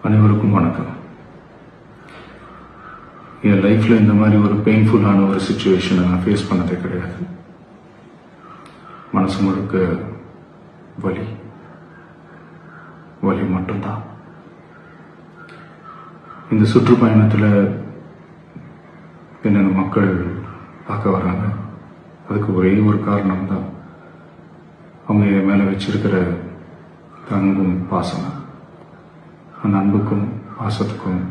அனைவருக்கும் வணக்கம். என் லைஃப்பில் இந்த மாதிரி ஒரு பெயின்ஃபுல்லான ஒரு சுச்சுவேஷனை நான் ஃபேஸ் பண்ணதே கிடையாது. மனசு முழுக்க வலி வலி மட்டும்தான். இந்த சுற்றுப்பயணத்தில் என்னென்ன மக்கள் பார்க்க வராங்க, அதுக்கு ஒரே ஒரு காரணம் தான், அவங்க என் மேலே வச்சிருக்கிற அன்பும் பாசம். அந்த அன்புக்கும் பாசத்துக்கும்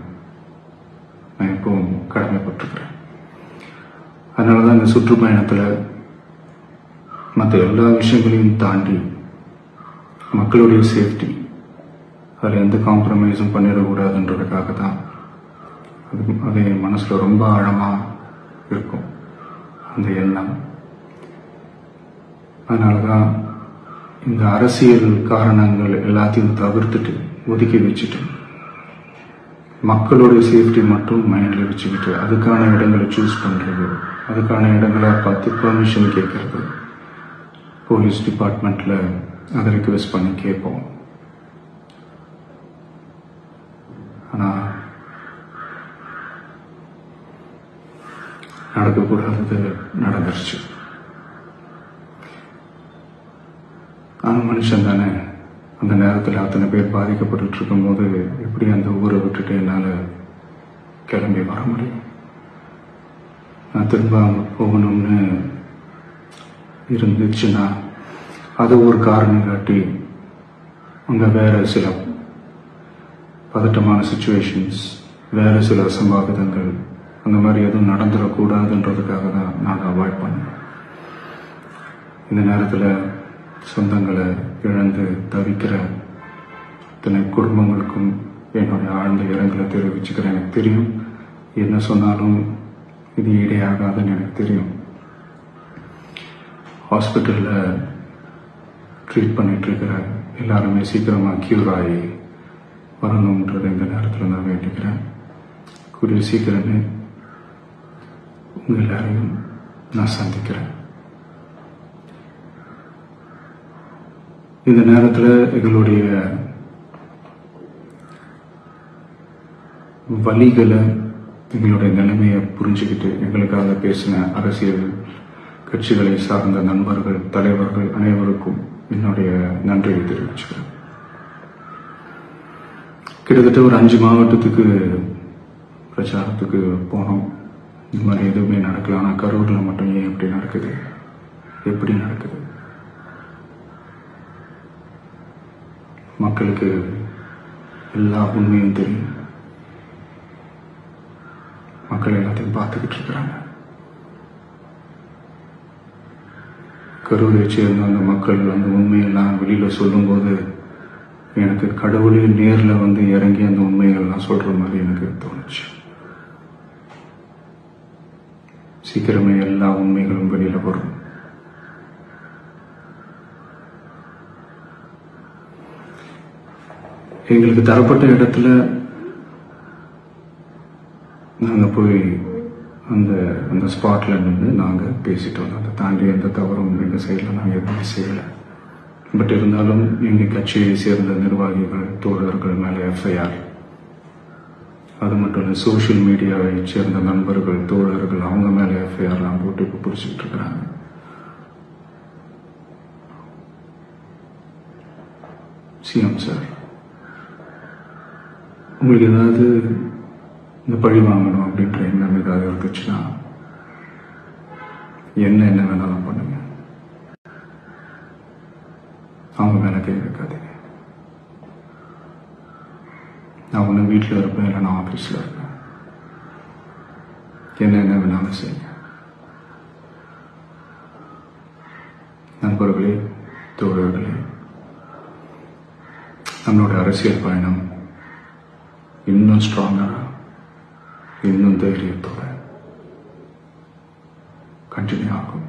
நான் எப்பவும் கடமைப்பட்டிருக்கிறேன். அதனால தான் இந்த சுற்றுப்பயணத்தில் மற்ற எல்லா விஷயங்களையும் தாண்டி மக்களுடைய சேஃப்டி, அதில் எந்த காம்ப்ரமைஸும் பண்ணிடக்கூடாதுன்றதுக்காக தான் அது என் மனசில் ரொம்ப ஆழமாக இருக்கும் அந்த எண்ணம். அதனால தான் இந்த அரசியல் காரணங்கள் எல்லாத்தையும் தவிர்த்துட்டு ஒதுக்கி வச்சுட்டு மக்களுடைய சேஃப்டி மட்டும் மைண்டில் வச்சுக்கிட்டு அதுக்கான இடங்களை சூஸ் பண்ணுறது, அதுக்கான இடங்களை பார்த்து பெர்மிஷன் கேட்கறது, போலீஸ் டிபார்ட்மெண்ட்டில் அதை ரிக்வெஸ்ட் பண்ணி கேட்போம். ஆனால் நடக்கக்கூடாதது நடந்துருச்சு. நான் மனுஷன் தானே. அந்த நேரத்தில் அத்தனை பேர் பாதிக்கப்பட்டு இருக்கும்போது எப்படி அந்த ஊரை விட்டுட்டு என்னால் கிளம்பி வர முடியும்? நான் திரும்ப போகணும்னு இருந்துச்சுன்னா அது ஒரு காரணம் காட்டி அங்கே வேற சில பதட்டமான சுச்சுவேஷன்ஸ், வேற சில அசம்பாவிதங்கள் அந்த மாதிரி எதுவும் நடந்துடக்கூடாதுன்றதுக்காக தான் நான் அவாய்ட் பண்ணேன். இந்த நேரத்தில் சொந்தங்களை இழந்து தவிக்கிற அத்தனை குடும்பங்களுக்கும் என்னுடைய ஆழ்ந்த இரங்கலை தெரிவிச்சுக்கிறேன். எனக்கு தெரியும், என்ன சொன்னாலும் இது ஈடையாகாதுன்னு எனக்கு தெரியும். ஹாஸ்பிட்டலில் ட்ரீட் பண்ணிட்டு இருக்கிற எல்லாருமே சீக்கிரமாக க்யூர் ஆகி வரணுன்றதை இந்த நேரத்தில் நான் வேண்டிக்கிறேன். கூடிய சீக்கிரமே உங்கள் எல்லாரையும் நான் சந்திக்கிறேன். இந்த நேரத்தில் எங்களுடைய வலிகளை, எங்களுடைய நிலைமையை புரிஞ்சுக்கிட்டு எங்களுக்காக பேசின அரசியல் கட்சிகளை சார்ந்த நண்பர்கள், தலைவர்கள் அனைவருக்கும் என்னுடைய நன்றியை தெரிவிச்சுக்கிறேன். கிட்டத்தட்ட ஒரு 5 மாவட்டத்துக்கு பிரச்சாரத்துக்கு போனோம். இந்த மாதிரி எதுவுமே நடக்கல. ஆனால் கரூரில் மட்டும் ஏன் எப்படி நடக்குது, எப்படி நடக்குது? மக்களுக்கு எல்லா உண்மையும் தெரியும். மக்கள் எல்லாத்தையும் பார்த்துக்கிட்டு இருக்கிறாங்க. கரூரை சேர்ந்த அந்த மக்கள் அந்த உண்மையெல்லாம் வெளியில சொல்லும்போது எனக்கு கடவுளே நேரில் வந்து இறங்கி அந்த உண்மைகள்லாம் சொல்ற மாதிரி எனக்கு தோணுச்சு. சீக்கிரமே எல்லா உண்மைகளும் வெளியில வரும். எங்களுக்கு தரப்பட்ட இடத்துல நாங்கள் போய் அந்த ஸ்பாட்ல நின்று நாங்கள் பேசிட்டு வந்தோம். அதை தாண்டி எந்த தவறும் எங்கள் சைடில் நாங்கள் எதுவுமே செய்யலை. பட் இருந்தாலும் எங்கள் கட்சியை சேர்ந்த நிர்வாகிகள், தோழர்கள் மேலே எஃப்ஐஆர், அது மட்டும் இல்லை சோஷியல் மீடியாவை சேர்ந்த நண்பர்கள், தோழர்கள் அவங்க மேலே எஃப்ஐஆர்லாம் போட்டு இப்போ பிடிச்சிக்கிட்டு இருக்கிறாங்க. சிஎம் சார், உங்களுக்கு ஏதாவது இந்த பழி வாங்கணும் அப்படின்ற எண்ணம் ஏதாவது இருந்துச்சுன்னா என்ன வேணாலும் பண்ணுங்க. அவங்க மேல கை வைக்காதீங்க. நான் ஒன்று வீட்டில் இருப்பேன், இல்லை நான் ஆஃபீஸில் இருப்பேன். என்ன வேணாலும் செய்யுங்க. நண்பர்களே, தோழர்களே, நம்மளோட அரசியல் பயணம் இன்னும் ஸ்ட்ராங்கரா, இன்னும் தைரியத்தோட கண்டினியூ ஆகும்.